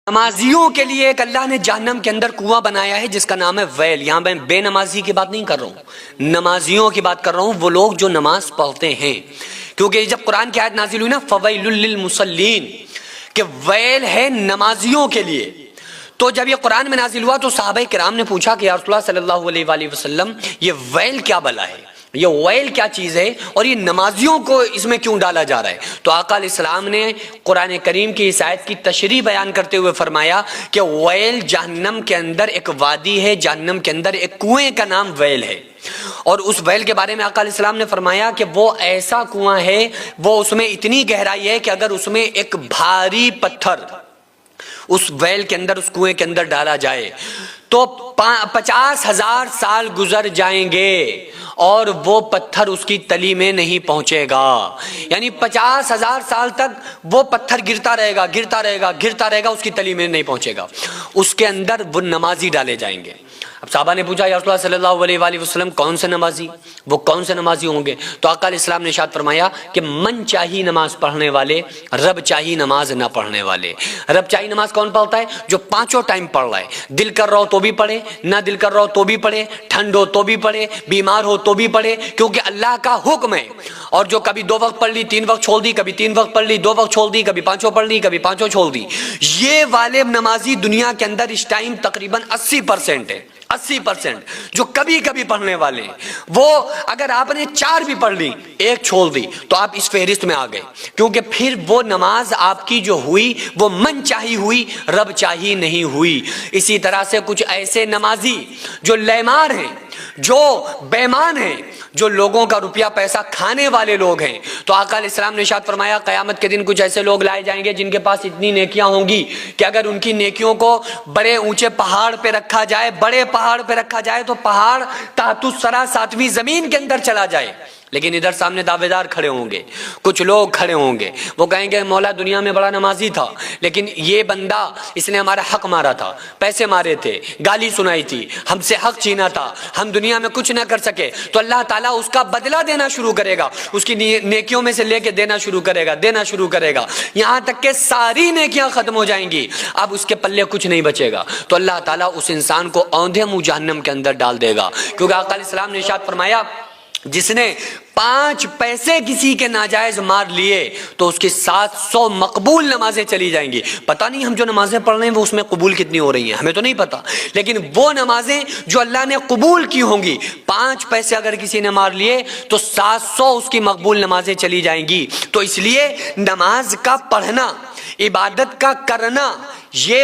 نمازیوں کے لیے ایک اللہ نے جہنم کے اندر کنواں بنایا ہے جس کا نام ہے ویل۔ یہاں میں بے نمازی کی بات نہیں کر رہا ہوں، نمازیوں کی بات کر رہا ہوں، وہ لوگ جو نماز پڑھتے ہیں، کیونکہ جب قرآن کی آیت نازل ہوئی نا فویل للمصلین، کہ ویل ہے نمازیوں کے لیے، تو جب یہ قرآن میں نازل ہوا تو صحابہ کرام نے پوچھا کہ یا رسول اللہ صلی اللہ علیہ وآلہ وسلم یہ ویل کیا بلا ہے، یہ ویل کیا چیز ہے اور یہ نمازیوں کو اس میں کیوں ڈالا جا رہا ہے؟ تو آقا علیہ السلام نے قرآن کریم کی اس آیت کی تشریح بیان کرتے ہوئے فرمایا کہ ویل جہنم کے اندر ایک وادی ہے، جہنم کے اندر ایک کنویں کا نام ویل ہے، اور اس ویل کے بارے میں آقا علیہ السلام نے فرمایا کہ وہ ایسا کنواں ہے، وہ اس میں اتنی گہرائی ہے کہ اگر اس میں ایک بھاری پتھر اس ویل کے اندر، اس کنویں کے اندر ڈالا جائے تو 50,000 سال گزر جائیں گے اور وہ پتھر اس کی تلی میں نہیں پہنچے گا، یعنی 50,000 سال تک وہ پتھر گرتا رہے گا، گرتا رہے گا، گرتا رہے گا، اس کی تلی میں نہیں پہنچے گا، اس کے اندر وہ نمازی ڈالے جائیں گے۔ اب صحابہ نے پوچھا یا رسول اللہ صلی اللہ علیہ وآلہ وسلم کون سے نمازی، وہ کون سے نمازی ہوں گے؟ تو آقا علیہ السلام نے ارشاد فرمایا کہ من چاہی نماز پڑھنے والے، رب چاہی نماز نہ پڑھنے والے۔ رب چاہی نماز کون پڑھتا ہے؟ جو پانچوں ٹائم پڑھ رہا ہے، دل کر رہا ہو تو بھی پڑھے، نہ دل کر رہا ہو تو بھی پڑھے، ٹھنڈ ہو تو بھی پڑھے، بیمار ہو تو بھی پڑھے، کیونکہ اللہ کا حکم ہے۔ اور جو کبھی 2 وقت پڑھ لی، 3 وقت چھوڑ دی، کبھی 3 وقت پڑھ لی، 2 وقت چھوڑ دی، کبھی 5 پڑھ لی، کبھی 5 چھوڑ دی، یہ والے نمازی دنیا کے اندر اس ٹائم تقریباً 80% ہے، 80% جو کبھی کبھی پڑھنے والے ہیں۔ وہ اگر آپ نے 4 بھی پڑھ لی، 1 چھوڑ دی، تو آپ اس فہرست میں آ گئے، کیونکہ پھر وہ نماز آپ کی جو ہوئی وہ من چاہی ہوئی، رب چاہی نہیں ہوئی۔ اسی طرح سے کچھ ایسے نمازی جو لیمار ہیں، جو بیمان ہیں، جو لوگوں کا روپیہ پیسہ کھانے والے لوگ ہیں، تو آقا علیہ السلام نے ارشاد فرمایا قیامت کے دن کچھ ایسے لوگ لائے جائیں گے جن کے پاس اتنی نیکیاں ہوں گی کہ اگر ان کی نیکیوں کو بڑے اونچے پہاڑ پہ رکھا جائے، بڑے پہاڑ پہ رکھا جائے تو پہاڑ تحت الثری 7ویں زمین کے اندر چلا جائے، لیکن ادھر سامنے دعوے دار کھڑے ہوں گے، کچھ لوگ کھڑے ہوں گے، وہ کہیں گے مولا دنیا میں بڑا نمازی تھا لیکن یہ بندہ اس نے ہمارا حق مارا تھا، پیسے مارے تھے، گالی سنائی تھی، ہم سے حق چھینا تھا، ہم دنیا میں کچھ نہ کر سکے، تو اللہ تعالیٰ اس کا بدلہ دینا شروع کرے گا، اس کی نیکیوں میں سے لے کے دینا شروع کرے گا، دینا شروع کرے گا، یہاں تک کہ ساری نیکیاں ختم ہو جائیں گی، اب اس کے پلے کچھ نہیں بچے گا، تو اللہ تعالیٰ اس انسان کو اوندھے منہ جہنم کے اندر ڈال دے گا، کیونکہ آقا علیہ السلام نے ارشاد فرمایا جس نے 5 پیسے کسی کے ناجائز مار لیے تو اس کی 700 مقبول نمازیں چلی جائیں گی۔ پتہ نہیں ہم جو نمازیں پڑھ رہے ہیں وہ اس میں قبول کتنی ہو رہی ہیں، ہمیں تو نہیں پتا، لیکن وہ نمازیں جو اللہ نے قبول کی ہوں گی، 5 پیسے اگر کسی نے مار لیے تو 700 اس کی مقبول نمازیں چلی جائیں گی۔ تو اس لیے نماز کا پڑھنا، عبادت کا کرنا، یہ